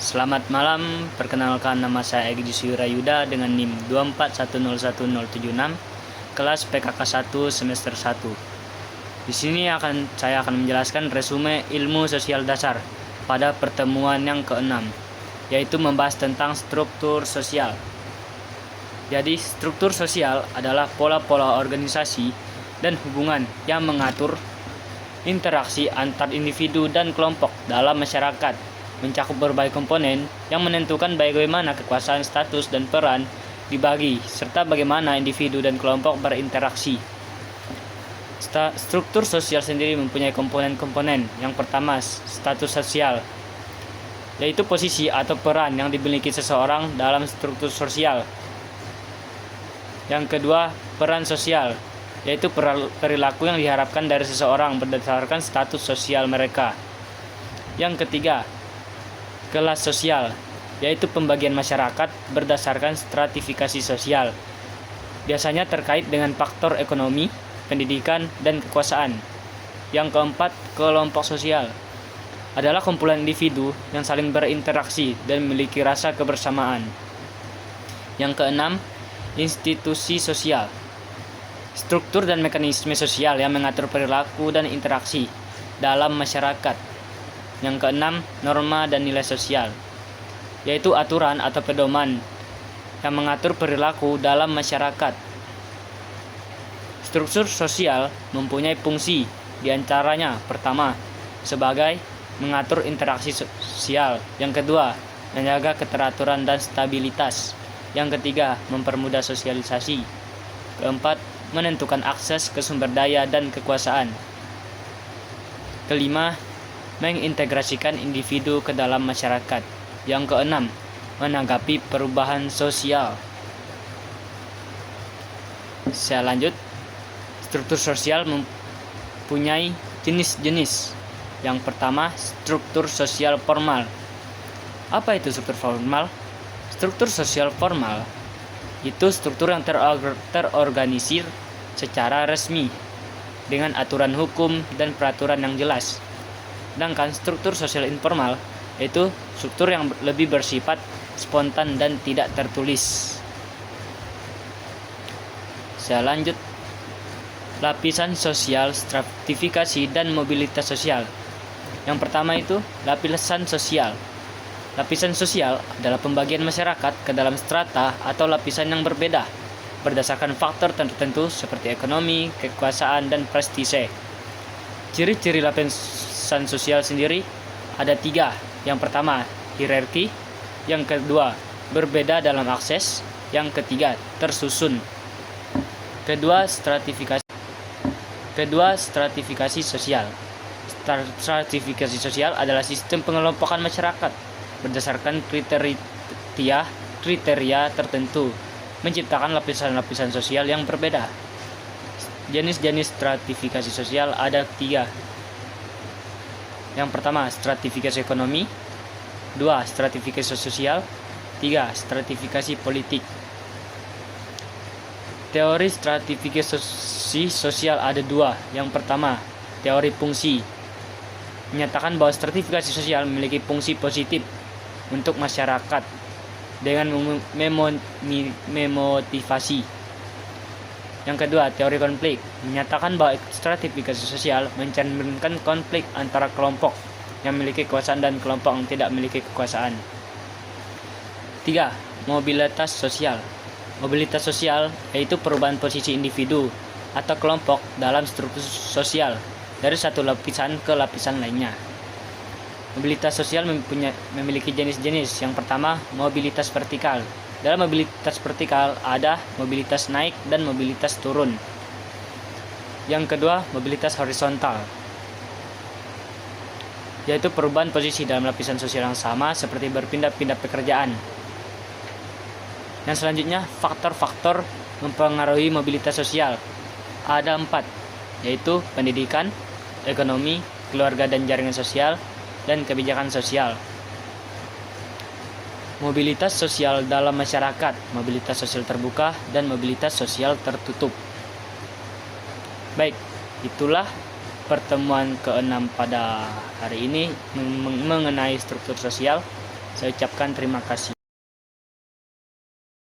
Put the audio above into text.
Selamat malam, perkenalkan nama saya Egy Surayuda dengan NIM 241011076, kelas PKK 1 semester 1. Di sini saya akan menjelaskan resume ilmu sosial dasar pada pertemuan yang ke-6, yaitu membahas tentang struktur sosial. Jadi, struktur sosial adalah pola-pola organisasi dan hubungan yang mengatur interaksi antar individu dan kelompok dalam masyarakat, mencakup berbagai komponen yang menentukan bagaimana kekuasaan, status, dan peran dibagi, serta bagaimana individu dan kelompok berinteraksi. Struktur sosial sendiri mempunyai komponen-komponen. Yang pertama, status sosial, yaitu posisi atau peran yang dimiliki seseorang dalam struktur sosial. Yang kedua, peran sosial, yaitu perilaku yang diharapkan dari seseorang berdasarkan status sosial mereka. Yang ketiga, kelas sosial, yaitu pembagian masyarakat berdasarkan stratifikasi sosial, biasanya terkait dengan faktor ekonomi, pendidikan, dan kekuasaan. Yang keempat, kelompok sosial adalah kumpulan individu yang saling berinteraksi dan memiliki rasa kebersamaan. Yang keenam, institusi sosial, struktur dan mekanisme sosial yang mengatur perilaku dan interaksi dalam masyarakat. Yang keenam, norma dan nilai sosial, yaitu aturan atau pedoman yang mengatur perilaku dalam masyarakat. Struktur sosial mempunyai fungsi, diantaranya pertama, sebagai mengatur interaksi sosial. Yang kedua, menjaga keteraturan dan stabilitas. Yang ketiga, mempermudah sosialisasi. Keempat, menentukan akses ke sumber daya dan kekuasaan. Kelima, mengintegrasikan individu ke dalam masyarakat. Yang keenam, menanggapi perubahan sosial. Saya lanjut. Struktur sosial mempunyai jenis-jenis. Yang pertama, struktur sosial formal. Apa itu struktur formal? Struktur sosial formal itu struktur yang terorganisir secara resmi dengan aturan hukum dan peraturan yang jelas. Sedangkan struktur sosial informal yaitu struktur yang lebih bersifat spontan dan tidak tertulis. Saya lanjut. Lapisan sosial, stratifikasi, dan mobilitas sosial. Yang pertama itu lapisan sosial. Lapisan sosial adalah pembagian masyarakat ke dalam strata atau lapisan yang berbeda berdasarkan faktor tertentu seperti ekonomi, kekuasaan, dan prestise. Ciri-ciri lapisan sosial sendiri ada 3. Yang pertama, hierarki. Yang kedua, berbeda dalam akses. Yang ketiga, tersusun. Kedua, stratifikasi sosial. Stratifikasi sosial adalah sistem pengelompokan masyarakat berdasarkan kriteria tertentu, menciptakan lapisan-lapisan sosial yang berbeda. Jenis-jenis stratifikasi sosial ada 3. Yang pertama, stratifikasi ekonomi. 2, stratifikasi sosial. 3, stratifikasi politik. Teori stratifikasi sosial ada 2. Yang pertama, teori fungsi, menyatakan bahwa stratifikasi sosial memiliki fungsi positif untuk masyarakat dengan memotivasi. Yang kedua, teori konflik, menyatakan bahwa stratifikasi sosial mencerminkan konflik antara kelompok yang memiliki kekuasaan dan kelompok yang tidak memiliki kekuasaan. 3, mobilitas sosial. Mobilitas sosial yaitu perubahan posisi individu atau kelompok dalam struktur sosial dari satu lapisan ke lapisan lainnya. Mobilitas sosial memiliki jenis-jenis. Yang pertama, mobilitas vertikal. Dalam mobilitas vertikal ada mobilitas naik dan mobilitas turun. Yang kedua, mobilitas horizontal, yaitu perubahan posisi dalam lapisan sosial yang sama seperti berpindah-pindah pekerjaan. Yang selanjutnya, faktor-faktor mempengaruhi mobilitas sosial. Ada 4, yaitu pendidikan, ekonomi, keluarga dan jaringan sosial, dan kebijakan sosial. Mobilitas sosial dalam masyarakat, mobilitas sosial terbuka, dan mobilitas sosial tertutup. Baik, itulah pertemuan ke-6 pada hari ini mengenai struktur sosial. Saya ucapkan terima kasih.